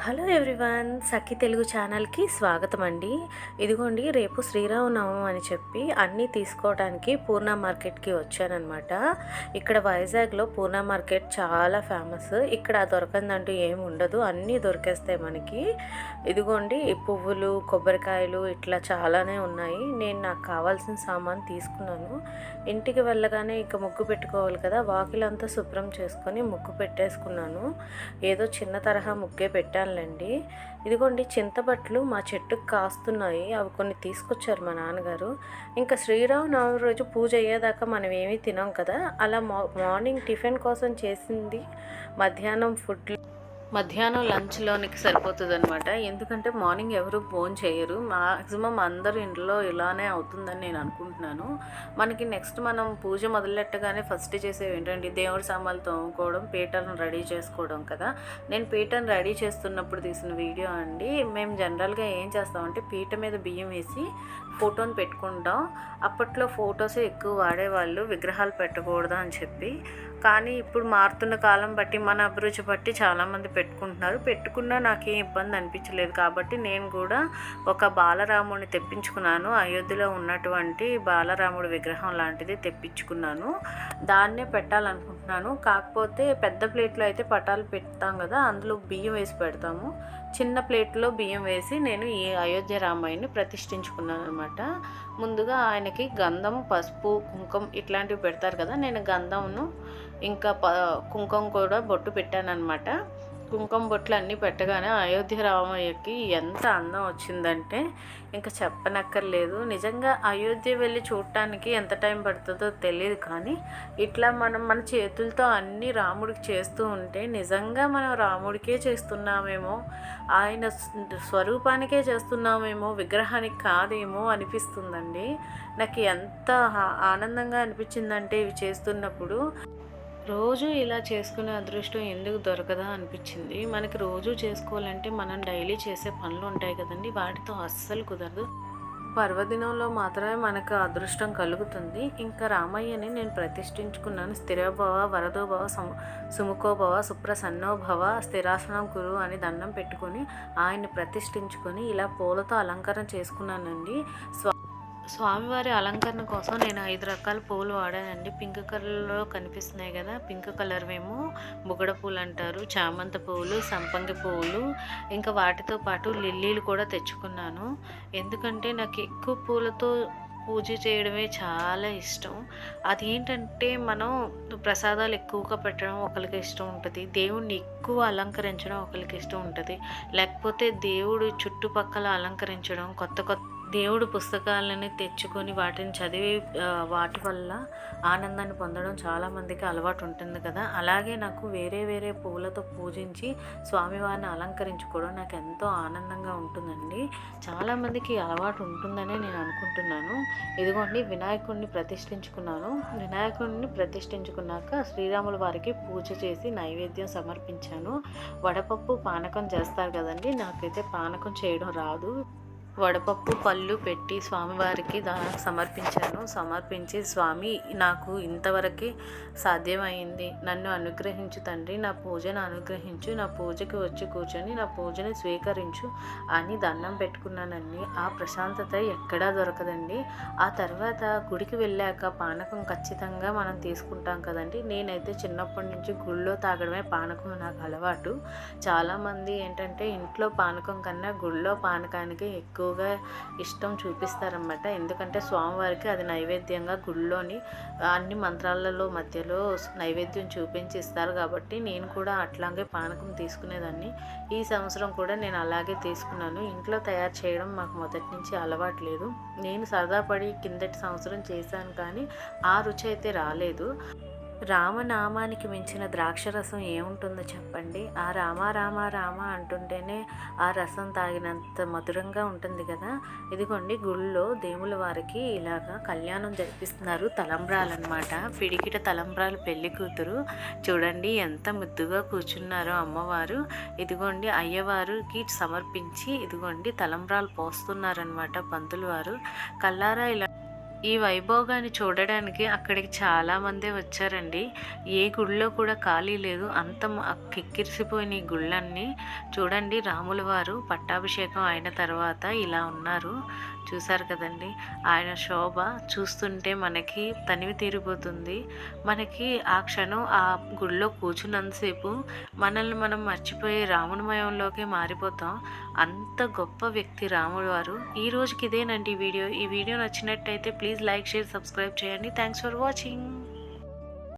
Hello everyone, సఖి తెలుగు ఛానల్కి స్వాగతం అండి. ఇదిగోండి, రేపు శ్రీరామనవమి అని చెప్పి అన్నీ తీసుకోవడానికి పూర్ణ మార్కెట్కి వచ్చానమాట. ఇక్కడ వైజాగ్లో పూర్ణ మార్కెట్ చాలా ఫేమస్. ఇక్కడ దొరకందంటూ ఏమి ఉండదు, అన్నీ దొరికేస్తాయి మనకి. ఇదిగోండి, పువ్వులు, కొబ్బరికాయలు ఇట్లా చాలానే ఉన్నాయి. నేను నాకు కావాల్సిన సామాన్ తీసుకున్నాను. ఇంటికి వెళ్ళగానే ఇక ముగ్గు పెట్టుకోవాలి కదా, వాకిలంతా శుభ్రం చేసుకొని ముగ్గు పెట్టేసుకున్నాను. ఏదో చిన్న తరహా ముగ్గే పెట్టానులేండి. ఇదిగోండి, చింతబట్లు మా చెట్టుకు కాస్తున్నాయి. అవి కొన్ని తీసుకొచ్చారు మా నాన్నగారు. ఇంకా శ్రీరామనవమి రోజు పూజ అయ్యేదాకా మనం ఏమీ తినాం కదా, అలా మార్నింగ్ టిఫిన్ కోసం చేసింది మధ్యాహ్నం లంచ్లోనికి సరిపోతుంది అనమాట. ఎందుకంటే మార్నింగ్ ఎవరు భోజనం చేయరు, మ్యాక్సిమం అందరూ ఇంట్లో ఇలానే అవుతుందని నేను అనుకుంటున్నాను. మనకి నెక్స్ట్ మనం పూజ మొదలెట్టగానే ఫస్ట్ చేసేవి ఏంటంటే దేవుడి సామాన్లు తోముకోవడం, పీటలను రెడీ చేసుకోవడం కదా. నేను పీటను రెడీ చేస్తున్నప్పుడు తీసిన వీడియో అండి. మేము జనరల్గా ఏం చేస్తామంటే పీట మీద బియ్యం వేసి ఫోటోని పెట్టుకుంటాం. అప్పట్లో ఫొటోసే ఎక్కువ వాడేవాళ్ళు, విగ్రహాలు పెట్టకూడదు అని చెప్పి. కానీ ఇప్పుడు మారుతున్న కాలం బట్టి, మన అభిరుచి బట్టి చాలామంది పెట్టుకుంటున్నారు. పెట్టుకున్నా నాకేం ఇబ్బంది అనిపించలేదు. కాబట్టి నేను కూడా ఒక బాలరాముడిని తెప్పించుకున్నాను. అయోధ్యలో ఉన్నటువంటి బాలరాముడి విగ్రహం లాంటిది తెప్పించుకున్నాను. దాన్నే పెట్టాలనుకుంటున్నాను. కాకపోతే పెద్ద ప్లేట్లో అయితే పటాలు పెడతాం కదా, అందులో బియ్యం వేసి పెడతాము. చిన్న ప్లేట్లో బియ్యం వేసి నేను ఈ అయోధ్య రామాయణ్ని ప్రతిష్ఠించుకున్నాను అనమాట. ముందుగా ఆయనకి గంధం, పసుపు, కుంకుమ ఇట్లాంటివి పెడతారు కదా. నేను గంధంను ఇంకా కుంకుమ కూడా బొట్టు పెట్టానన్నమాట. కుంకుమ బొట్లు అన్నీ పెట్టగానే అయోధ్య రామయ్యకి ఎంత అందం వచ్చిందంటే ఇంకా చెప్పనక్కర్లేదు. నిజంగా అయోధ్య వెళ్ళి చూడటానికి ఎంత టైం పడుతుందో తెలియదు, కానీ ఇట్లా మనం మన చేతులతో అన్నీ రాముడికి చేస్తూ ఉంటే నిజంగా మనం రాముడికే చేస్తున్నామేమో, ఆయన స్వరూపానికే చేస్తున్నామేమో, విగ్రహానికి కాదేమో అనిపిస్తుందండి. నాకు ఎంత ఆనందంగా అనిపించిందంటే ఇవి చేస్తున్నప్పుడు. రోజు ఇలా చేసుకునే అదృష్టం ఎందుకు దొరకదా అనిపించింది. మనకి రోజు చేసుకోవాలంటే మనం డైలీ చేసే పనులు ఉంటాయి కదండి, వాటితో అస్సలు కుదరదు. పర్వదినంలో మాత్రమే మనకు అదృష్టం కలుగుతుంది. ఇంకా రామయ్యని నేను ప్రతిష్ఠించుకున్నాను. స్థిరోభవ, వరదోభవ, సుముఖోభవ, సుప్రసన్నోభవ, స్థిరాసనం గురు అని దండం పెట్టుకొని ఆయన్ని ప్రతిష్ఠించుకొని ఇలా పూలతో అలంకరణ చేసుకున్నానండి. స్వామివారి అలంకరణ కోసం నేను 5 రకాల పూలు వాడానండి. పింక్ కలర్లో కనిపిస్తున్నాయి కదా, పింక్ కలర్ ఏమో బుగడ పూలు అంటారు, చామంతి పువ్వులు, సంపంగి పువ్వులు, ఇంకా వాటితో పాటు లిల్లీలు కూడా తెచ్చుకున్నాను. ఎందుకంటే నాకు ఎక్కువ పూలతో పూజ చేయడమే చాలా ఇష్టం. అది ఏంటంటే మనం ప్రసాదాలు ఎక్కువగా పెట్టడం ఒకరికి ఇష్టం ఉంటుంది, దేవుణ్ణి ఎక్కువ అలంకరించడం ఒకరికి ఇష్టం ఉంటుంది, లేకపోతే దేవుడు చుట్టుపక్కల అలంకరించడం, కొత్త కొత్త దేవుడు పుస్తకాలని తెచ్చుకొని వాటిని చదివి వాటి వల్ల ఆనందాన్ని పొందడం చాలామందికి అలవాటు ఉంటుంది కదా. అలాగే నాకు వేరే వేరే పూలతో పూజించి స్వామివారిని అలంకరించుకోవడం నాకు ఎంతో ఆనందంగా ఉంటుందండి. చాలామందికి అలవాటు ఉంటుందనే నేను అనుకుంటున్నాను. ఇదిగోండి, వినాయకుడిని ప్రతిష్ఠించుకున్నాను. వినాయకుడిని ప్రతిష్ఠించుకున్నాక శ్రీరాముల వారికి పూజ చేసి నైవేద్యం సమర్పించాను. వడపప్పు, పానకం చేస్తారు కదండి, నాకైతే పానకం చేయడం రాదు. వడపప్పు, పళ్ళు పెట్టి స్వామివారికి సమర్పించాను. సమర్పించి, స్వామి నాకు ఇంతవరకే సాధ్యమైంది, నన్ను అనుగ్రహించు తండ్రి, నా పూజను అనుగ్రహించు, నా పూజకి వచ్చి కూర్చొని నా పూజని స్వీకరించు అని దండం పెట్టుకున్నానండి. ఆ ప్రశాంతత ఎక్కడా దొరకదండి. ఆ తర్వాత గుడికి వెళ్ళాక పానకం ఖచ్చితంగా మనం తీసుకుంటాం కదండి. నేనైతే చిన్నప్పటి నుంచి గుళ్ళో తాగడమే పానకం నాకు అలవాటు. చాలామంది ఏంటంటే ఇంట్లో పానకం కన్నా గుళ్ళో పానకానికి ఎక్కువగా ఇష్టం చూపిస్తారన్నమాట. ఎందుకంటే స్వామివారికి అది నైవేద్యంగా గుళ్ళోని అన్ని మంత్రాలలో మధ్యలో నైవేద్యం చూపించి ఇస్తారు. కాబట్టి నేను కూడా అట్లాగే పానకం తీసుకునేదాన్ని. ఈ సంవత్సరం కూడా నేను అలాగే తీసుకున్నాను. ఇంట్లో తయారు చేయడం మాకు మొదటి నుంచి అలవాటు లేదు. నేను సరదా పడి కిందటి సంవత్సరం చేశాను, కానీ ఆ రుచి అయితే రాలేదు. రామనామానికి మించిన ద్రాక్షరసం ఏముంటుందో చెప్పండి. ఆ రామ రామ రామ అంటుంటేనే ఆ రసం తాగినంత మధురంగా ఉంటుంది కదా. ఇదిగోండి, గుళ్ళో దేవుల వారికి ఇలాగా కళ్యాణం జరిపిస్తున్నారు. తలంబ్రాలన్నమాట, పిడికిట తలంబ్రాలు, పెళ్లి కూతురు. చూడండి ఎంత ముద్దుగా కూర్చున్నారో అమ్మవారు. ఇదిగోండి, అయ్యవారికి సమర్పించి ఇదిగోండి తలంబ్రాలు పోస్తున్నారనమాట పంతులు వారు. కల్లారా ఇలా ఈ వైభోగాన్ని చూడడానికి అక్కడికి చాలామందే వచ్చారండి. ఏ గుడిలో కూడా ఖాళీ లేదు. అంత కిక్కిరిసిపోయిన ఈ గుళ్ళన్నీ చూడండి. రాముల వారు పట్టాభిషేకం అయిన తర్వాత ఇలా ఉన్నారు. చూసారు కదండి. ఆయన శోభ చూస్తుంటే మనకి తనివి తీరిపోతుంది. మనకి ఆ క్షణం ఆ గుడిలో కూర్చున్నంతసేపు మనల్ని మనం మర్చిపోయి రామునిమయంలోకి మారిపోతాం. అంత గొప్ప వ్యక్తి రాముడు వారు. ఈ రోజుకి ఇదేనండి ఈ వీడియో. ఈ వీడియో నచ్చినట్టయితే ప్లీజ్ లైక్, షేర్, సబ్స్క్రైబ్ చేయండి. Thanks for watching.